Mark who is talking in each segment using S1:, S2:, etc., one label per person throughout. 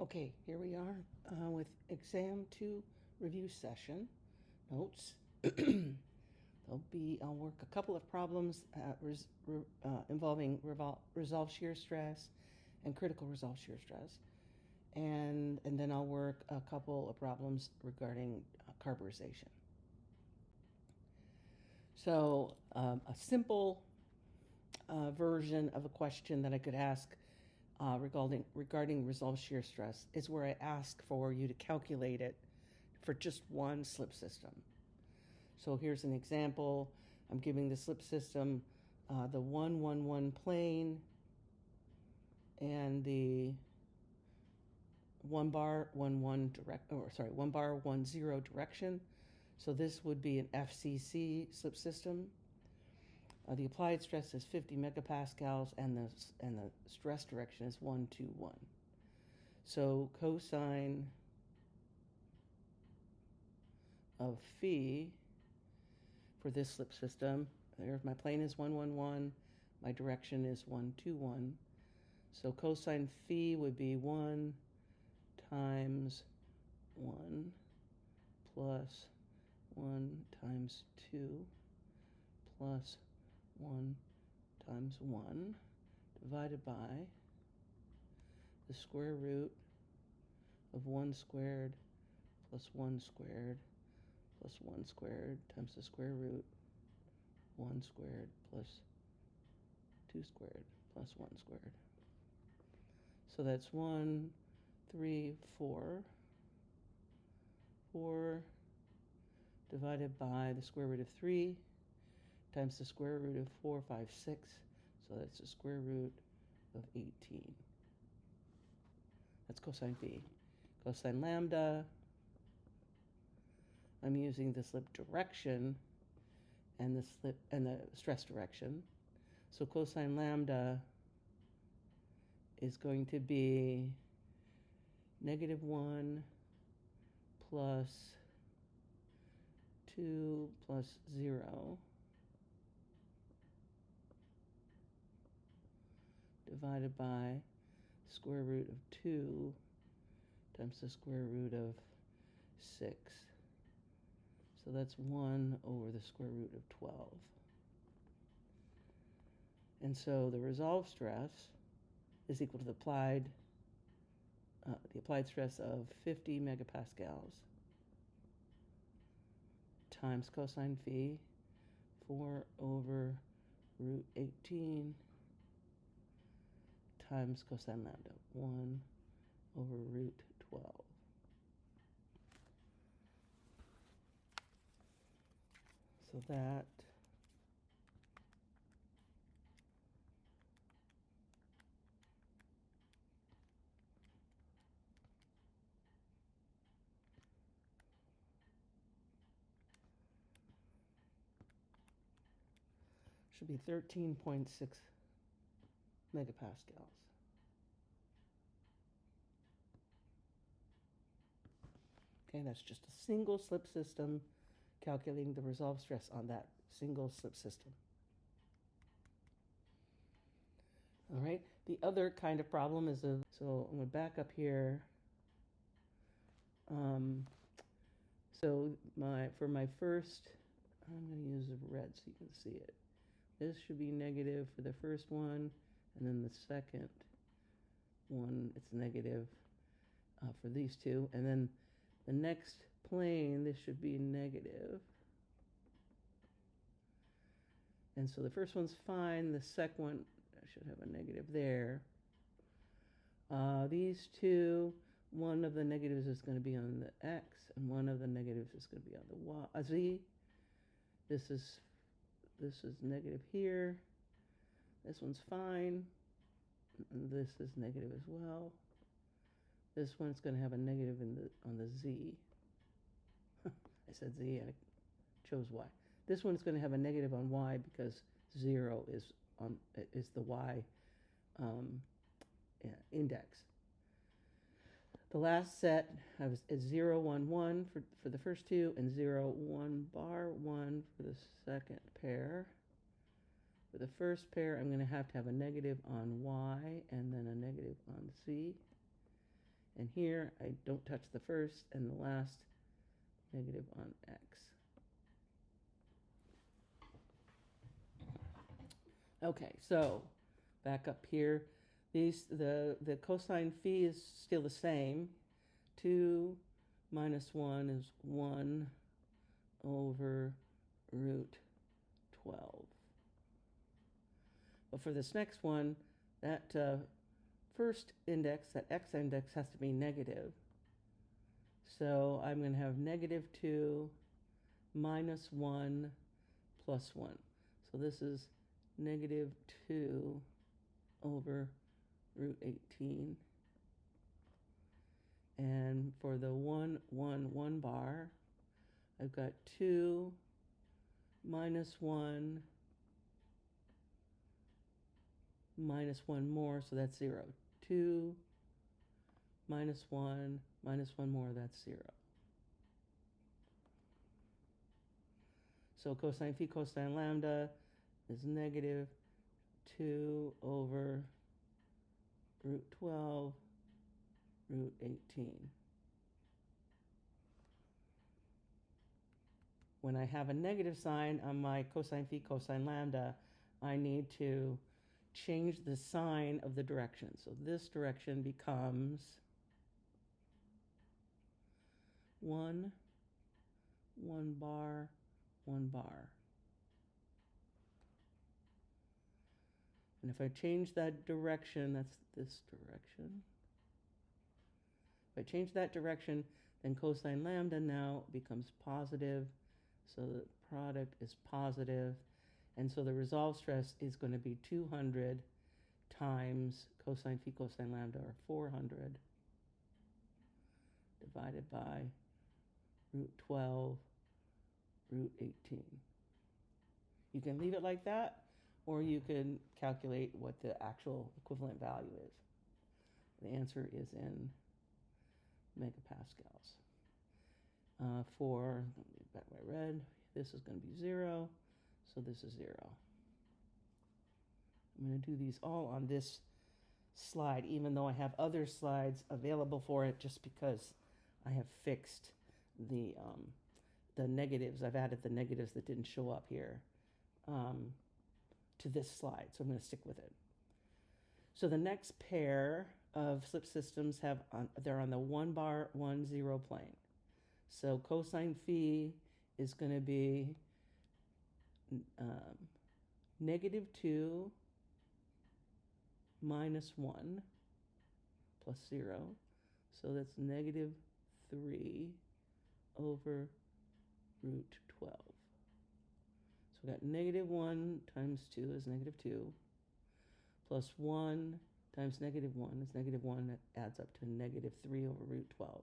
S1: Okay, here we are with exam 2 review session notes. I'll work a couple of problems involving resolved shear stress and critical resolved shear stress. And then I'll work a couple of problems regarding carburization. So a simple version of a question that I could ask regarding resolved shear stress is where I ask for you to calculate it for just one slip system. So here's an example. I'm giving the slip system the 1-1-1 plane and the 1 bar 1-1 1 bar 1-0 direction. So this would be an FCC slip system. The applied stress is 50 megapascals, and the stress direction is 1, 2, 1. So cosine of phi for this slip system, there's my plane is 1, 1, 1, my direction is 1, 2, 1. So cosine phi would be 1 times 1 plus 1 times 2 plus 1 times 1 divided by the square root of 1 squared plus 1 squared plus 1 squared times the square root 1 squared plus 2 squared plus 1 squared. So that's 1, 3, 4. 4 divided by the square root of 3 times the square root of 4, 5, 6. So that's the square root of 18. That's cosine phi. Cosine lambda, I'm using the slip direction and the stress direction. So cosine lambda is going to be -1 plus 2 plus 0 divided by square root of 2 times the square root of 6. So that's 1 over the square root of 12. And so the resolved stress is equal to the applied stress of 50 megapascals times cosine phi, 4 over root 18 times cosine lambda, 1 over root 12. So that should be 13.6 megapascals. Okay, that's just a single slip system, calculating the resolved stress on that single slip system. All right, the other kind of problem is so I'm going to back up here. So for my first, I'm going to use the red so you can see it. This should be negative for the first one, and then the second one, it's negative for these two. And then the next plane, this should be negative. And so the first one's fine. The second one, I should have a negative there. These two, one of the negatives is going to be on the x, and one of the negatives is going to be on the y, z. This is negative here. This one's fine. And this is negative as well. This one's going to have a negative on the z. I said z and I chose y. This one's going to have a negative on y because 0 is the y index. The last set is 0, 1, 1 for the first two, and 0, 1 bar 1 for the second pair. For the first pair, I'm going to have a negative on y and then a negative on z. And here, I don't touch the first and the last negative on x. Okay, so back up here, the cosine phi is still the same. 2 minus 1 is 1 over root 12. But for this next one, that first index, that x index, has to be negative. So I'm going to have negative 2 minus 1 plus 1. So this is negative 2 over root 18. And for the 1, 1, 1 bar, I've got 2 minus 1 minus 1 more, so that's 0. 2 minus 1 more, that's 0. So cosine phi cosine lambda is negative 2 over root 12 root 18. When I have a negative sign on my cosine phi cosine lambda, I need to change the sign of the direction. So this direction becomes 1, 1 bar, 1 bar. And if I change that direction, that's this direction. If I change that direction, then cosine lambda now becomes positive. So the product is positive. And so the resolved stress is going to be 200 times cosine phi cosine lambda, or 400, divided by root 12 root 18. You can leave it like that, or you can calculate what the actual equivalent value is. The answer is in megapascals. For, back my red, this is going to be 0, so this is 0. I'm going to do these all on this slide, even though I have other slides available for it, just because I have fixed the negatives. I've added the negatives that didn't show up here to this slide, so I'm going to stick with it. So the next pair of slip systems they're on the 1 bar 1 0 plane. So cosine phi is going to be negative 2 minus 1 plus 0. So that's negative 3 over root 12. So we got negative 1 times 2 is negative 2, plus 1 times negative 1 is negative 1. That adds up to negative 3 over root 12.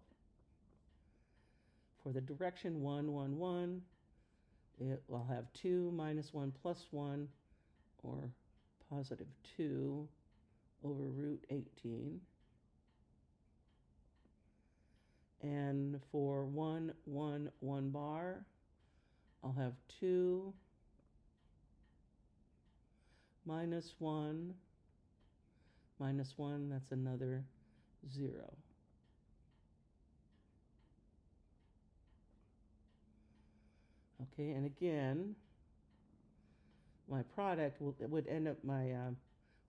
S1: For the direction 1, 1, 1, it will have 2 minus 1 plus 1, or positive 2 over root 18. And for 1, 1, 1 bar, I'll have 2 minus 1 minus 1, that's another 0. Okay, and again, my product would end up, my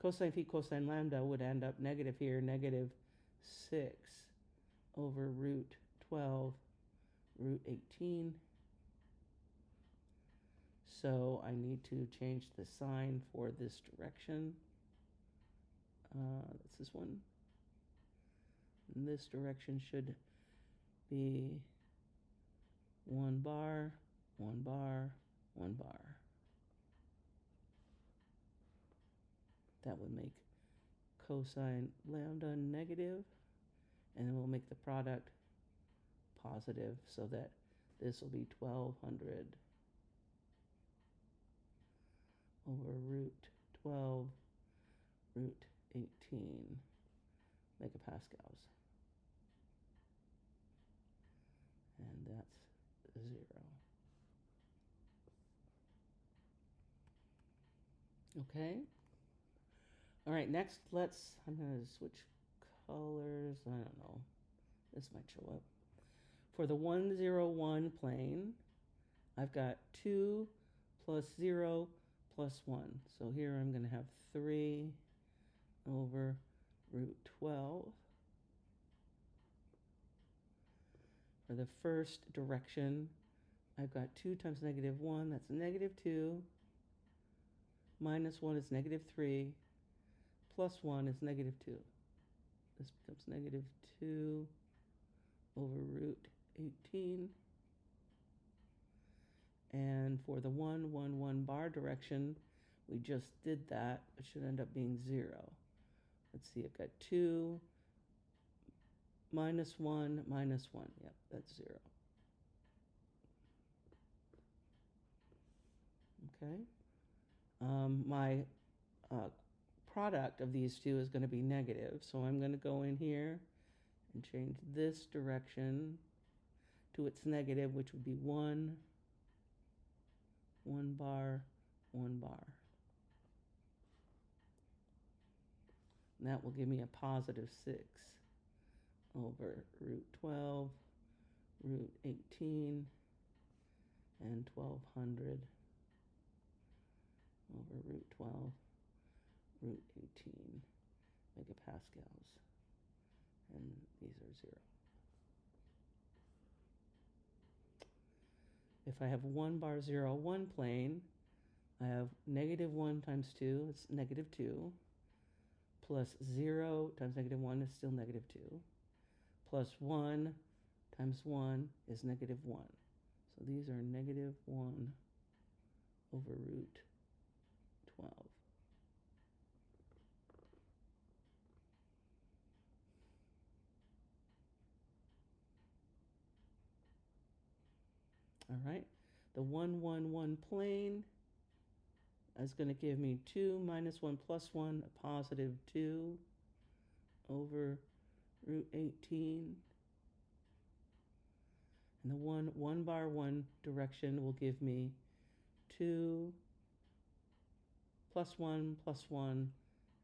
S1: cosine phi cosine lambda would end up negative here, negative 6 over root 12 root 18. So I need to change the sign for this direction. That's this one. And this direction should be 1 bar, 1 bar, 1 bar. That would make cosine lambda negative, and then we'll make the product positive, so that this will be 1200 over root 12 root 18 megapascals. And that's 0. Okay. All right, next I'm going to switch colors. I don't know. This might show up. For the 1, 0, 1 plane, I've got 2 plus 0 plus 1. So here I'm going to have 3 over root 12. For the first direction, I've got 2 times negative 1, that's negative 2. Minus 1 is negative 3. Plus 1 is negative 2. This becomes negative 2 over root 18. And for the 1, 1, 1 bar direction, we just did that. It should end up being 0. Let's see, I've got 2 minus 1 minus 1. Yep, that's 0. Okay. My product of these two is going to be negative, so I'm going to go in here and change this direction to its negative, which would be 1, 1 bar, 1 bar. And that will give me a positive 6 over root 12, root 18, and 1200 over root 12, root 18 megapascals. And these are 0. If I have 1 bar 0, 1 plane, I have negative 1 times 2, it's negative 2, plus 0 times negative 1 is still negative 2, plus 1 times 1 is negative 1. So these are negative 1 over root 12. All right, the 1, 1, 1 plane is going to give me 2 minus 1 plus 1, a positive 2 over root 18. And the 1, 1 bar 1 direction will give me 2 plus 1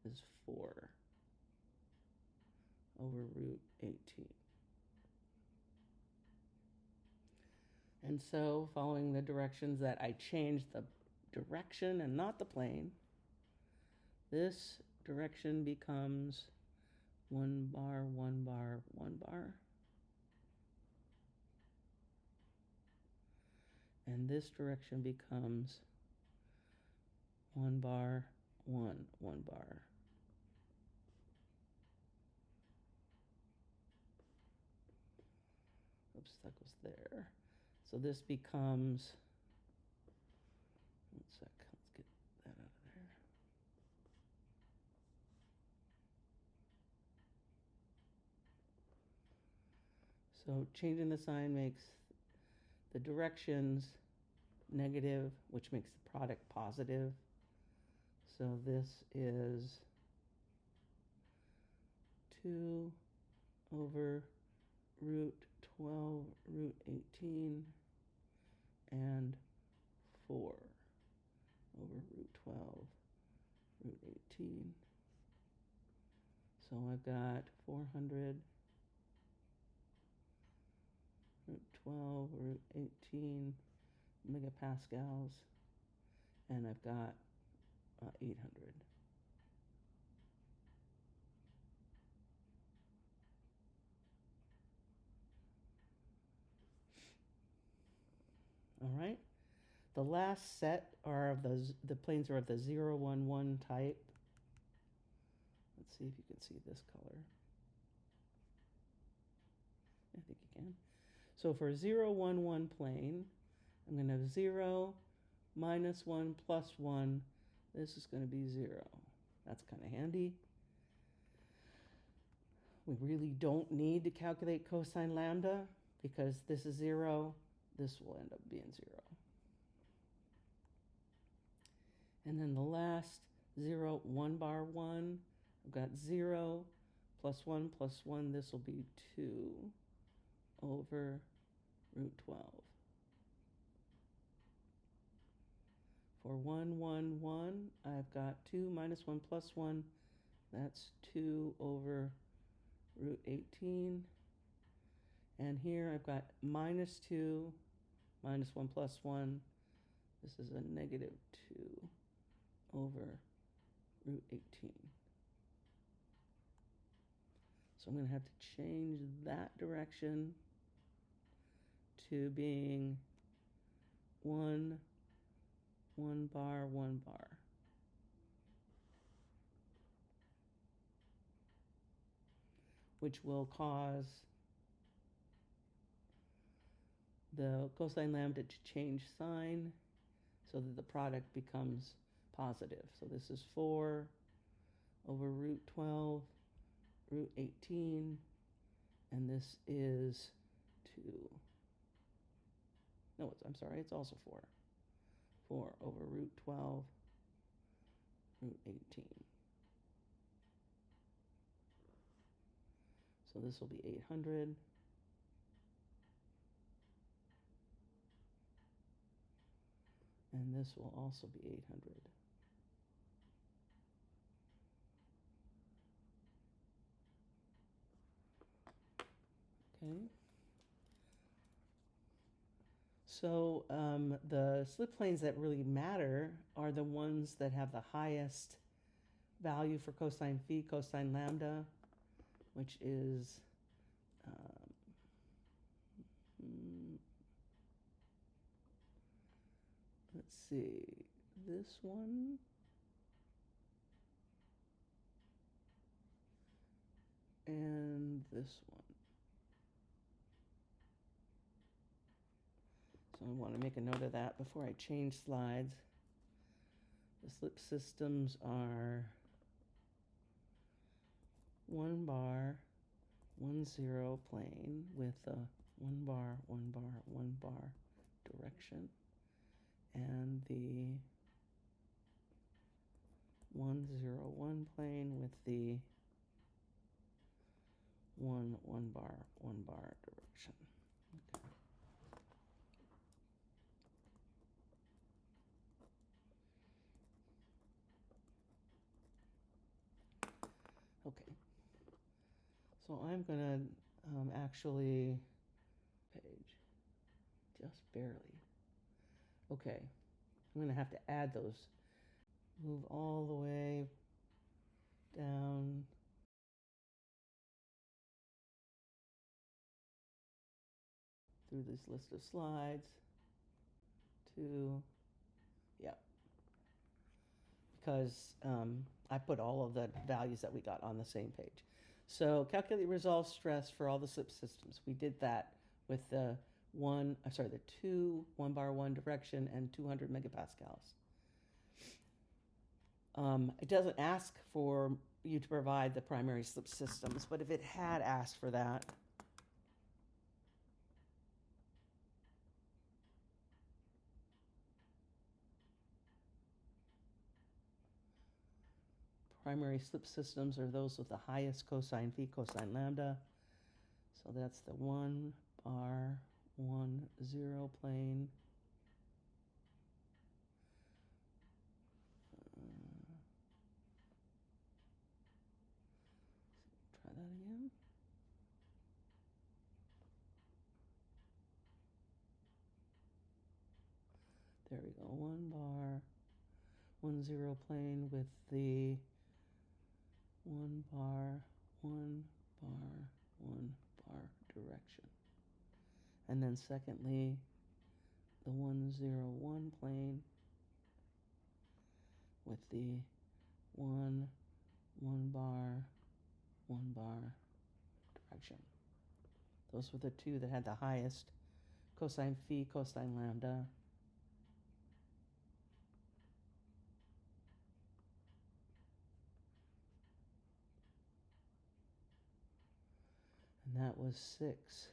S1: is 4 over root 18. And so, following the directions that I changed the direction and not the plane, this direction becomes 1 bar, 1 bar, 1 bar. And this direction becomes 1 bar, 1 bar. Oops, that goes there. So this becomes, 1 sec, let's get that out of there. So changing the sign makes the directions negative, which makes the product positive. So this is 2 over root 12, root 18, and 4 over root 12, root 18. So I've got 400, root 12, root 18 megapascals, and I've got 800. All right. The last set are of the planes are of the 0, 1, 1 type. Let's see if you can see this color. I think you can. So for 0, 1, 1 plane, I'm going to have 0 minus 1 plus 1. This is going to be 0. That's kind of handy. We really don't need to calculate cosine lambda because this is 0. This will end up being 0. And then the last 0, 1 bar 1, I've got 0 plus 1 plus 1. This will be 2 over root 12. For 1, 1, 1, I've got 2 minus 1 plus 1. That's 2 over root 18. And here I've got -2, -1 plus 1. This is a -2 over root 18. So I'm going to have to change that direction to being 1, 1 bar, 1 bar. Which will cause the cosine lambda to change sign so that the product becomes positive. So this is 4 over root 12, root 18, and this is 2. No, I'm sorry, it's also 4. 4 over root 12, root 18. So this will be 800. And this will also be 800. Okay. So the slip planes that really matter are the ones that have the highest value for cosine phi, cosine lambda, which is let's see, this one and this one. So I want to make a note of that before I change slides. The slip systems are 1 bar, 1 0 plane with a 1 bar, 1 bar, 1 bar direction, and the 1 0 1 plane with the 1 1 bar, 1 bar direction. Okay. So I'm gonna actually page just barely. Okay, I'm gonna have to add those. Move all the way down through this list of slides to, yeah, because I put all of the values that we got on the same page. So calculate resolve stress for all the slip systems. We did that with the the 2 1 bar 1 direction and 200 megapascals. It doesn't ask for you to provide the primary slip systems, but if it had asked for that, primary slip systems are those with the highest cosine phi, cosine lambda. So that's the 1 bar 1 0 plane. Try that again. There we go. 1 bar 1 0 plane with the 1 bar 1 bar 1 bar direction. And then secondly, the 1 0 1 plane with the 1 1 bar 1 bar direction. Those were the two that had the highest cosine phi, cosine lambda. And that was 6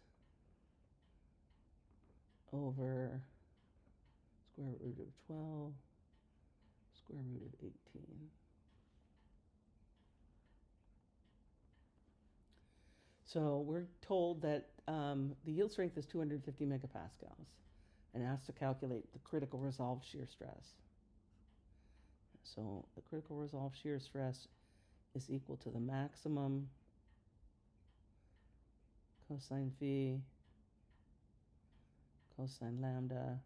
S1: over square root of 12, square root of 18. So we're told that the yield strength is 250 megapascals and asked to calculate the critical resolved shear stress. So the critical resolved shear stress is equal to the maximum cosine phi cosine lambda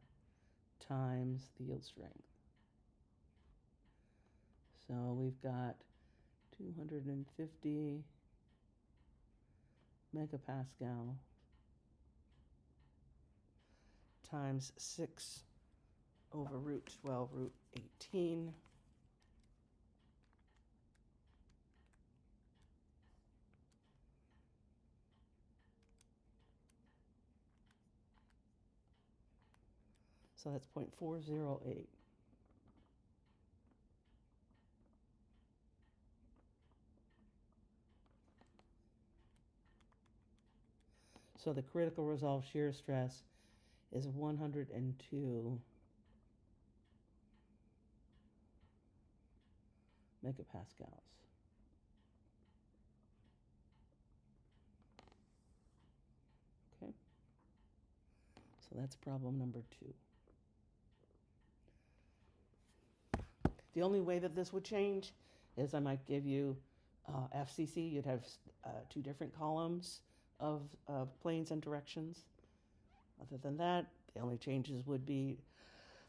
S1: times the yield strength. So we've got 250 megapascal times 6 over root 12 root 18. So that's 0.408. So the critical resolve shear stress is 102 megapascals. Okay. So that's problem number 2. The only way that this would change is I might give you FCC. You'd have 2 different columns of planes and directions. Other than that, the only changes would be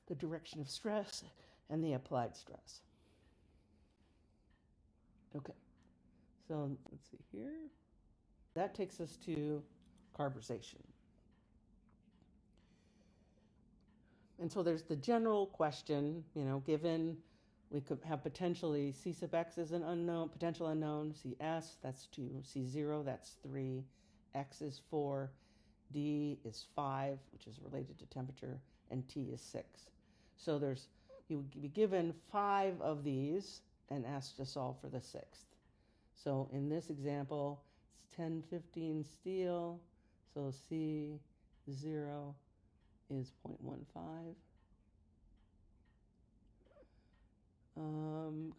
S1: the direction of stress and the applied stress. Okay, so let's see here. That takes us to carburization. And so there's the general question, given we could have potentially C sub x is an unknown, potential unknown, Cs, that's 2, C0, that's 3, x is 4, D is 5, which is related to temperature, and T is 6. So you would be given 5 of these and asked to solve for the 6th. So in this example, it's 1015 steel, so C0 is 0.15.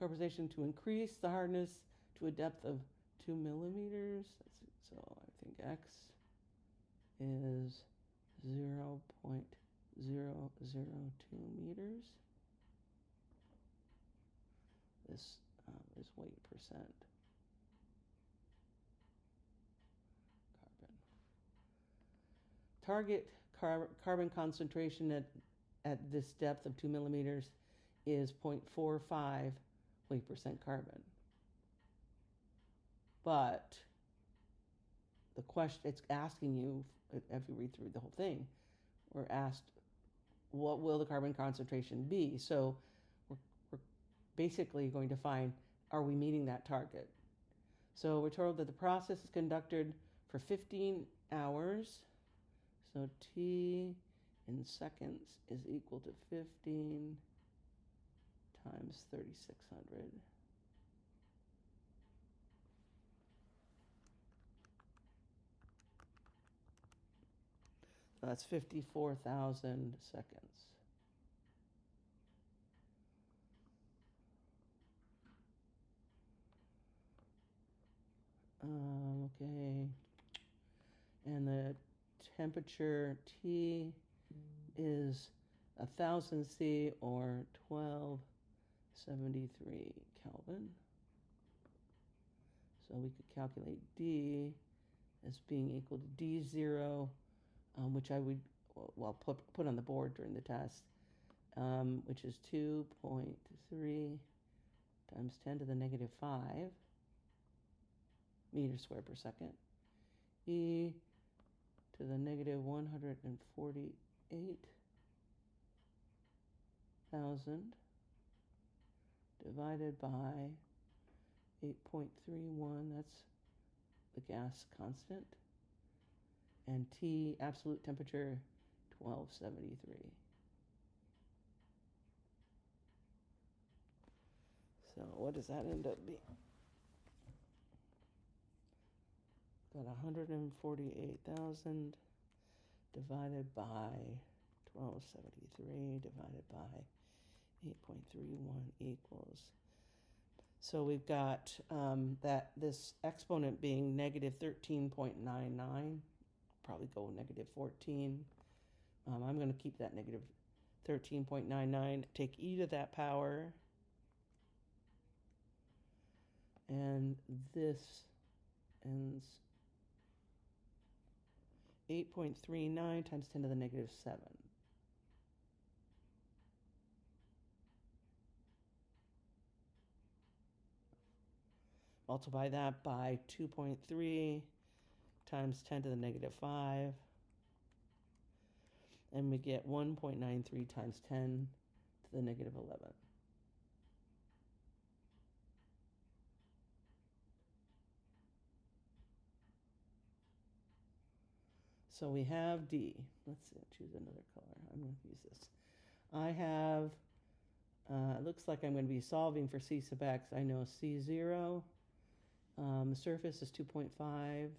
S1: Carburization to increase the hardness to a depth of 2 millimeters. So I think X is 0.002 meters. This is weight percent. Target carbon concentration at this depth of 2 millimeters is 0.45 weight percent carbon. But the question, it's asking you, if you read through the whole thing, we're asked, what will the carbon concentration be? So we're basically going to find, are we meeting that target? So we're told that the process is conducted for 15 hours. So T in seconds is equal to 15 times 3600. So that's 54,000 seconds. Okay. And the temperature T is 1000 C or 1273 Kelvin. So we could calculate D as being equal to D0, which I would put on the board during the test, which is 2.3 times 10 to the negative 5 meters squared per second. E to the negative 148,000 divided by 8.31, that's the gas constant, and T, absolute temperature, 1273. So what does that end up being? Got 148,000 divided by 1273 divided by 8.31 equals. So we've got that this exponent being negative 13.99, probably go negative 14. I'm going to keep that negative 13.99, take e to that power, and this ends 8.39 times 10 to the negative 7. Multiply that by 2.3 times 10 to the negative 5. And we get 1.93 times 10 to the negative 11. So we have D. Let's see, choose another color. I'm going to use this. I have, it looks like I'm going to be solving for C sub x. I know C0. The surface is 2.5.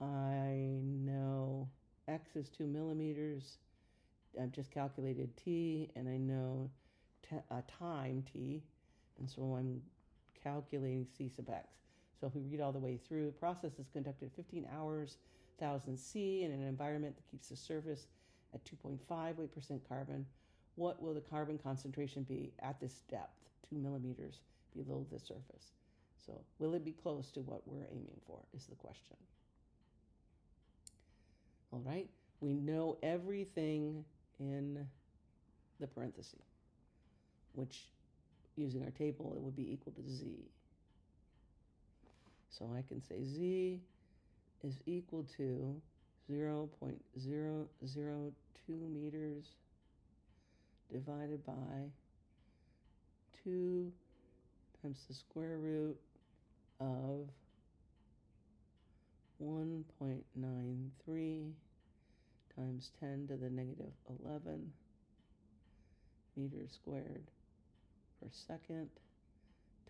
S1: I know x is 2 millimeters. I've just calculated t, and I know time t, and so I'm calculating C sub x. So if we read all the way through, the process is conducted 15 hours, 1000 C, in an environment that keeps the surface at 2.5 weight percent carbon. What will the carbon concentration be at this depth, 2 millimeters below the surface? So will it be close to what we're aiming for is the question. All right, we know everything in the parenthesis, which using our table, it would be equal to Z. So I can say Z is equal to 0.002 meters divided by 2 times the square root of 1.93 times 10 to the negative 11 meters squared per second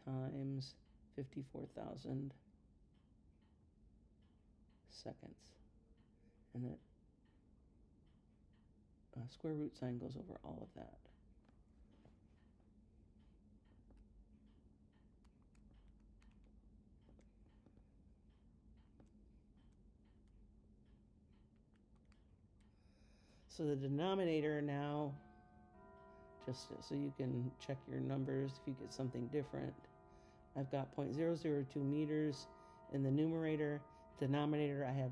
S1: times 54,000 seconds. And that square root sign goes over all of that. So the denominator now, just so you can check your numbers if you get something different, I've got 0.002 meters in the numerator. Denominator, I have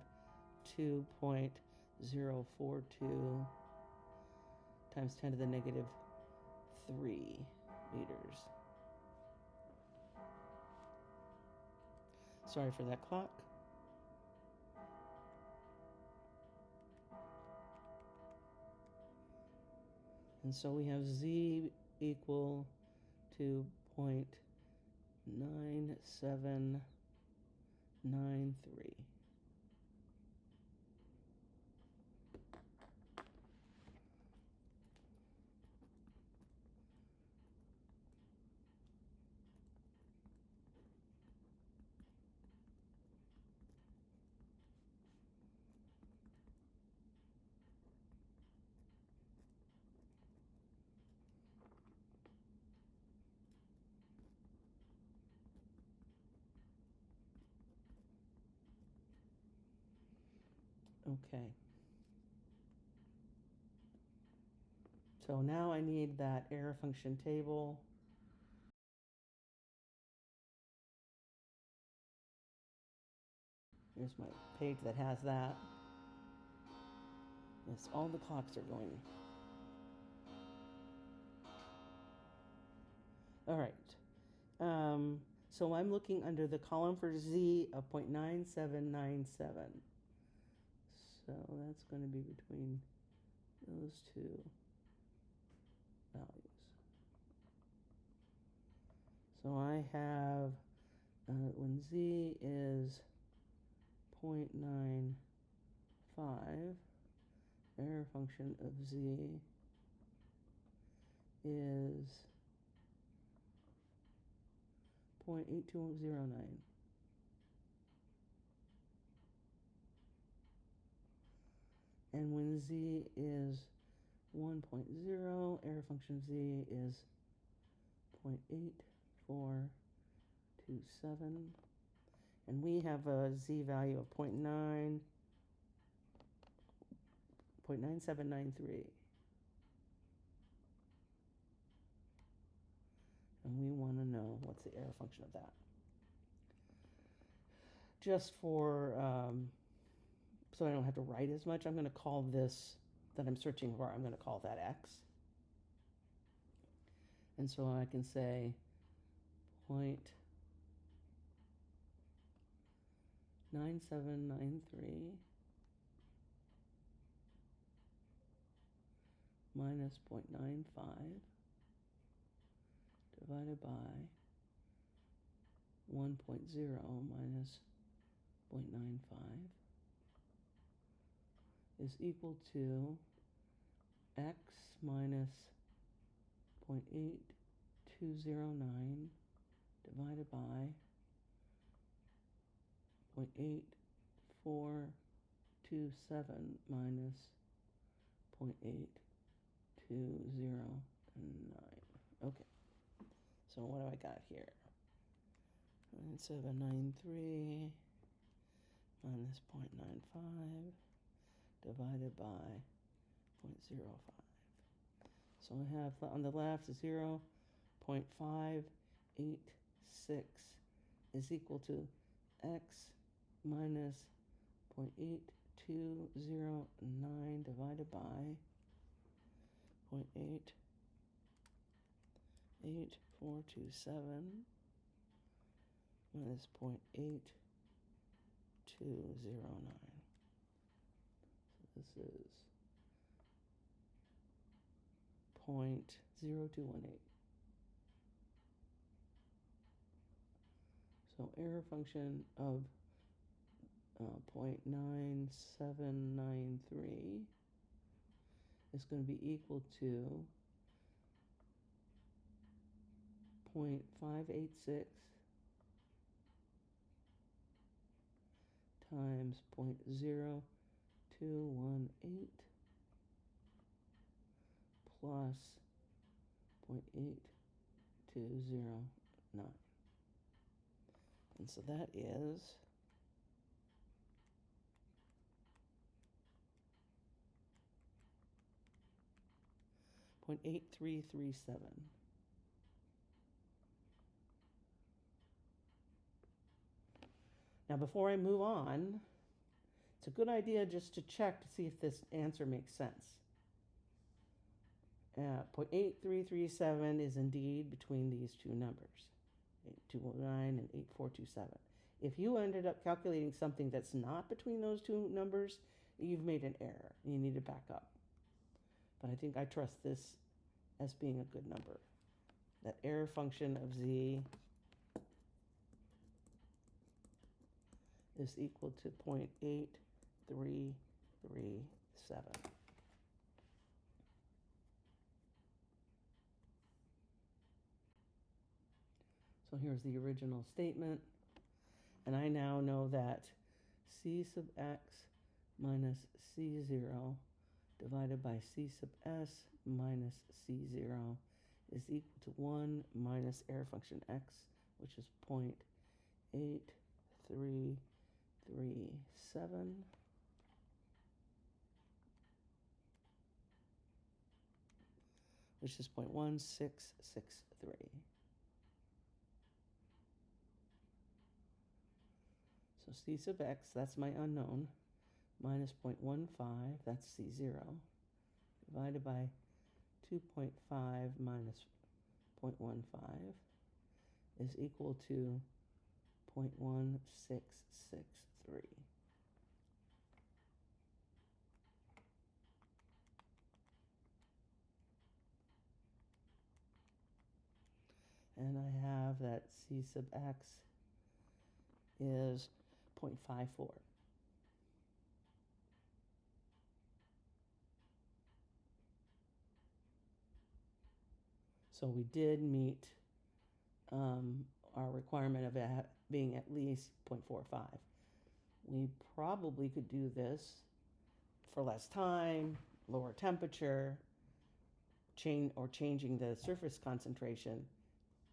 S1: 2.042 times 10 to the negative 3 meters. Sorry for that clock. And so we have Z equal to 0.9793. Okay. So now I need that error function table. Here's my page that has that. Yes, all the clocks are going. All right. So I'm looking under the column for Z of 0.9797. So that's going to be between those two values. So I have, when Z is 0.95, error function of Z is 0.8209. And when Z is 1.0, error function of Z is 0.8427. And we have a Z value of 0.9793. And we want to know what's the error function of that. Just for so I don't have to write as much, I'm going to call this that I'm searching for, I'm going to call that x. And so I can say 0.9793 minus 0.95 divided by 1.0 minus 0.95 is equal to x minus 0.8209 divided by 0.8427 minus 0.8209. Okay, so what do I got here? 9793 minus 0.95 divided by 0.05. So I have on the left 0.586 is equal to x minus 0.8209 divided by 0.88427 minus 0.8209. So this is 0.0218. So error function of 0.9793 is going to be equal to 0.586 times 0.0218 plus 0.8209. And so that is 0.8337. Now before I move on, it's a good idea just to check to see if this answer makes sense. 0.8337 is indeed between these two numbers, 8209 and 8427. If you ended up calculating something that's not between those two numbers, you've made an error. You need to back up. But I think I trust this as being a good number. That error function of z is equal to 0.8337. So here's the original statement. And I now know that c sub x minus c0 divided by c sub s minus c0 is equal to 1 minus error function x, which is 0.8337. Which is 0.1663. So c sub x, that's my unknown, minus 0.15, that's c0, divided by 2.5 minus 0.15 is equal to 0.1663. And I have that c sub x is 0.54. So we did meet our requirement of being at least 0.45. We probably could do this for less time, lower temperature, changing the surface concentration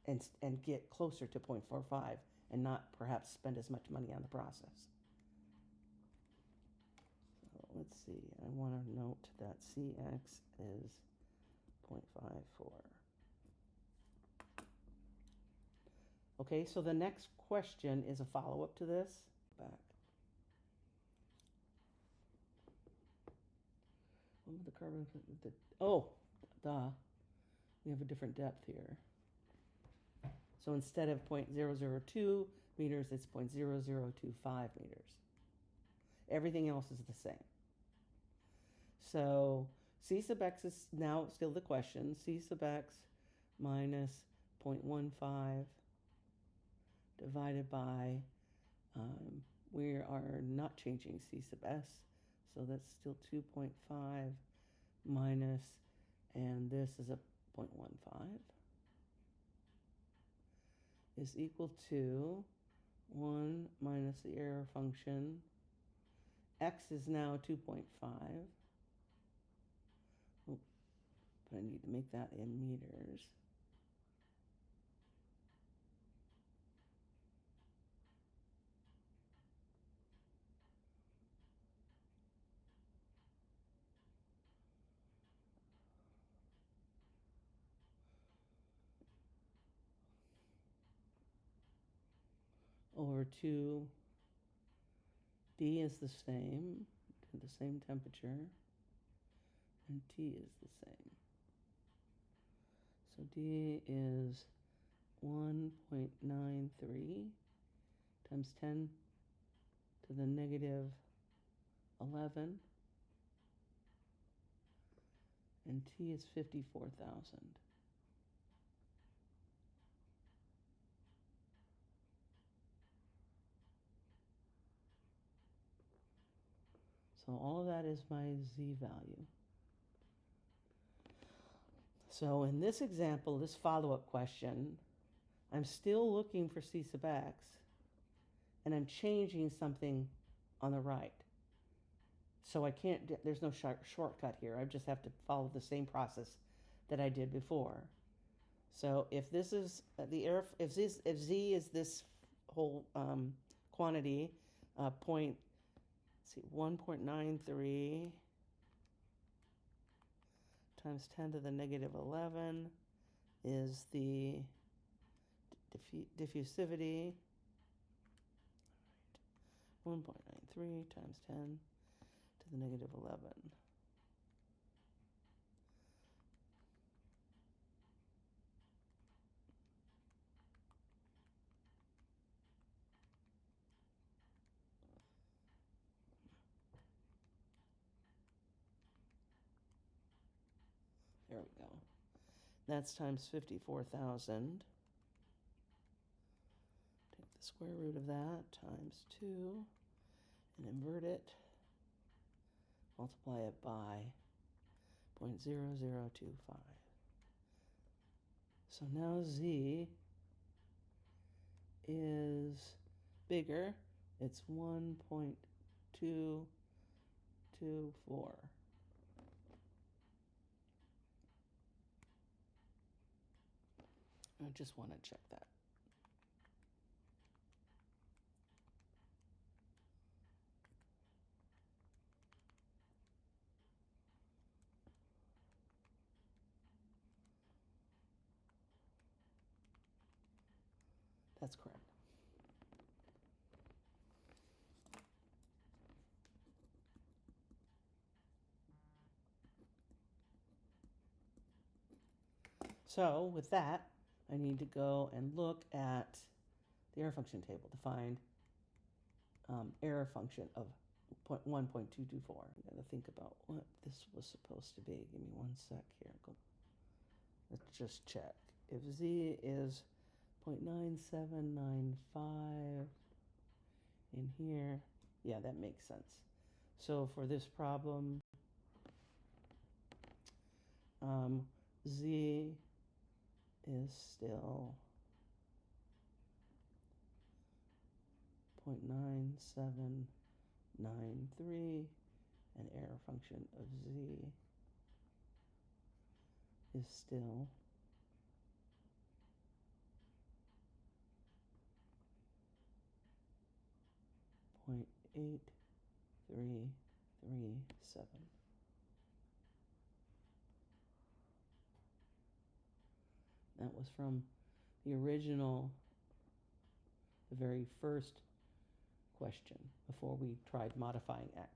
S1: and get closer to 0.45 and not perhaps spend as much money on the process. So let's see, I want to note that Cx is 0.54. Okay, so the next question is a follow-up to this. Back. What would the carbon, oh, duh, we have a different depth here. So instead of 0.002 meters, it's 0.0025 meters. Everything else is the same. So C sub x is now still the question. C sub x minus 0.15 divided by, we are not changing C sub s, so that's still 2.5 minus, and this is a 0.15, is equal to 1 minus the error function. X is now 2.5. Oh, but I need to make that in meters. Over 2, D is the same, to the same temperature, and T is the same. So D is 1.93 times 10 to the negative 11, and T is 54,000. So all of that is my Z value. So in this example, this follow-up question, I'm still looking for C sub x, and I'm changing something on the right. So I can't, there's no shortcut here. I just have to follow the same process that I did before. So if this is the error, if Z is this whole quantity, 1.93 times 10 to the negative 11 is the diffusivity. 1.93 times 10 to the negative 11. There we go. That's times 54,000. Take the square root of that, times 2, and invert it. Multiply it by 0.0025. So now Z is bigger. It's 1.224. I just want to check that. That's correct. So with that, I need to go and look at the error function table to find error function of 1.224. I'm going to think about what this was supposed to be. Give me one sec here. Let's just check. If Z is 0.9795 in here, yeah, that makes sense. So for this problem, Z is still 0.9793, and error function of Z is still 0.8337. That was from the original, the very first question before we tried modifying X.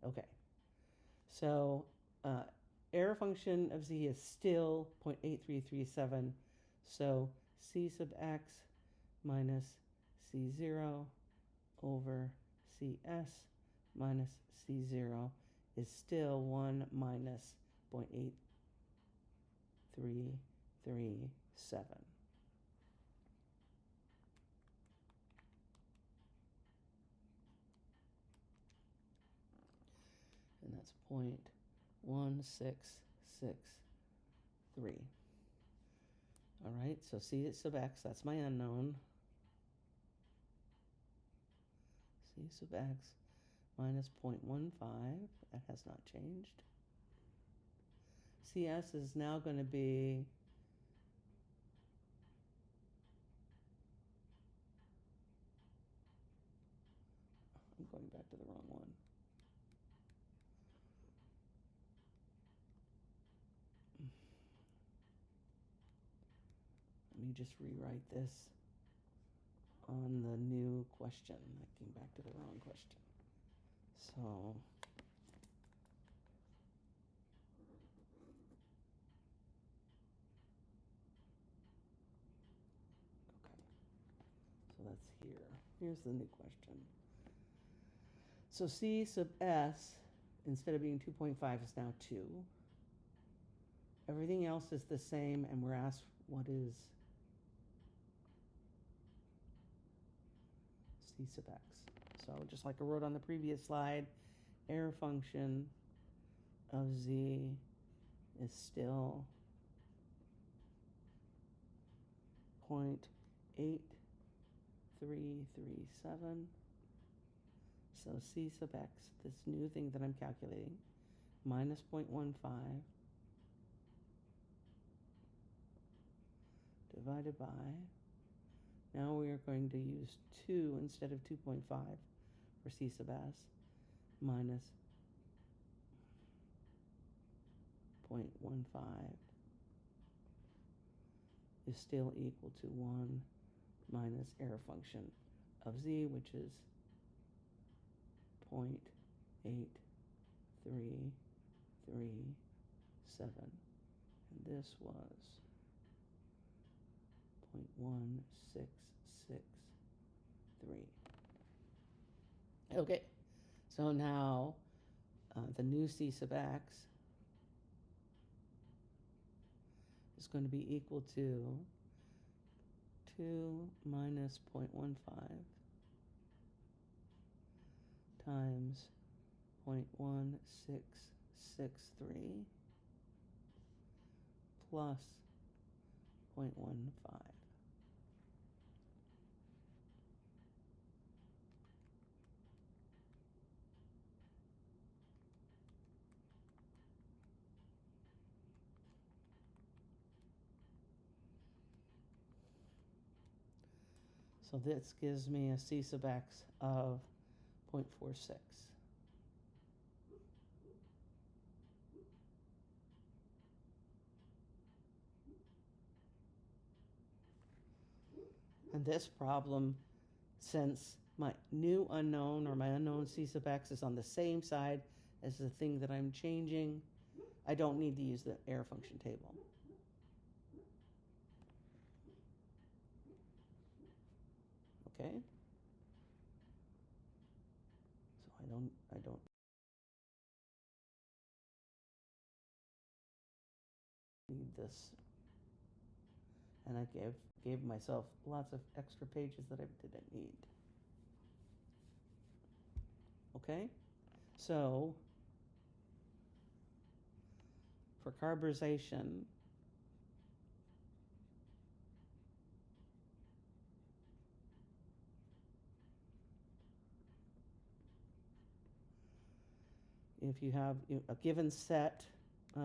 S1: Okay, So error function of z is still 0.8337. So c sub x minus c0 over cs minus c0 is still 1 minus 0.8337. And that's 0.1663. All right, so c sub x, that's my unknown. C sub x minus 0.15, that has not changed. CS is now going to be I'm going back to the wrong one. Let me just rewrite this on the new question. I came back to the wrong question. So that's here. Here's the new question. So C sub S, instead of being 2.5, is now 2. Everything else is the same, and we're asked what is C sub x. So just like I wrote on the previous slide, error function of z is still 0.8337. So c sub x, this new thing that I'm calculating, minus 0.15 divided by, now we are going to use 2 instead of 2.5 for c sub s, minus 0.15 is still equal to 1 minus error function of z, which is 0.8337. And this was 0.1663. Okay, so now the new c sub x is going to be equal to 2 minus 0.15 times 0.1663 plus 0.15. So this gives me a c sub x of 0.46. And this problem, since my new unknown or my unknown c sub x is on the same side as the thing that I'm changing, I don't need to use the error function table. Okay? So I don't need this. And I gave myself lots of extra pages that I didn't need. Okay? So for carburization, if you have a given set, so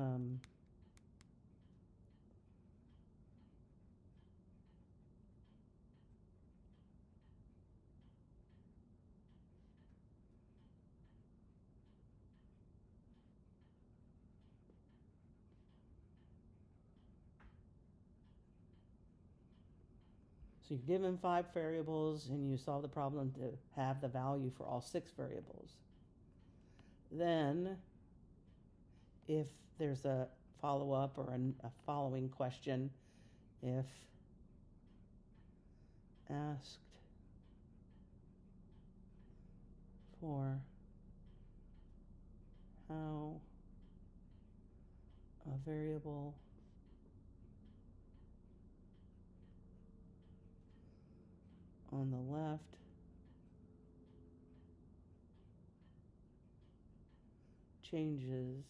S1: you're given 5 variables and you solve the problem to have the value for all 6 variables. Then if there's a follow-up or a following question, if asked for how a variable on the left changes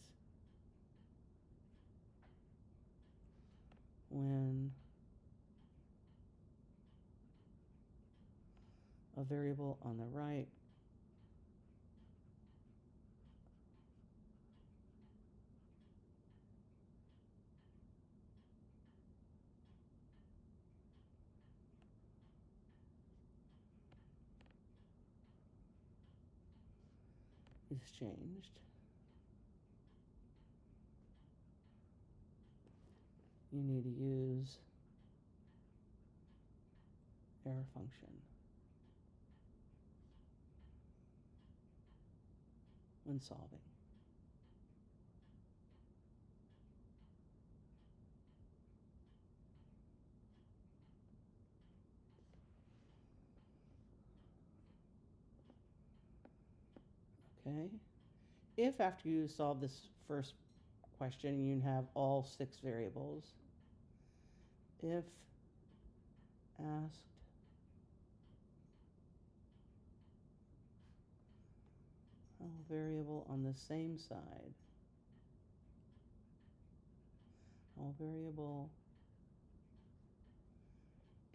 S1: when a variable on the right is changed. You need to use error function when solving. Okay. If after you solve this first question you have all 6 variables, if asked a variable on the same side, all variable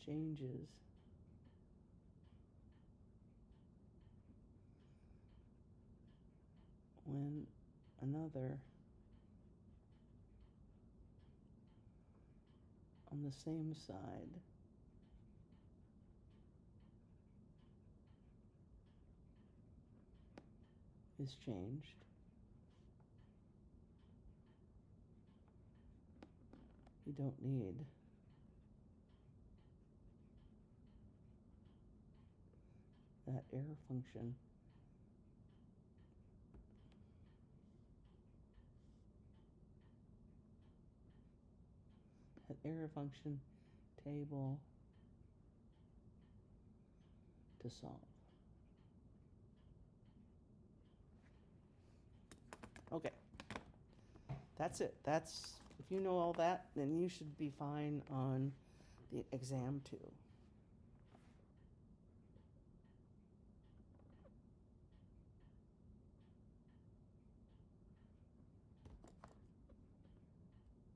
S1: changes when another on the same side is changed, you don't need that error function. That error function table to solve. Okay. That's it. If you know all that, then you should be fine on the exam too.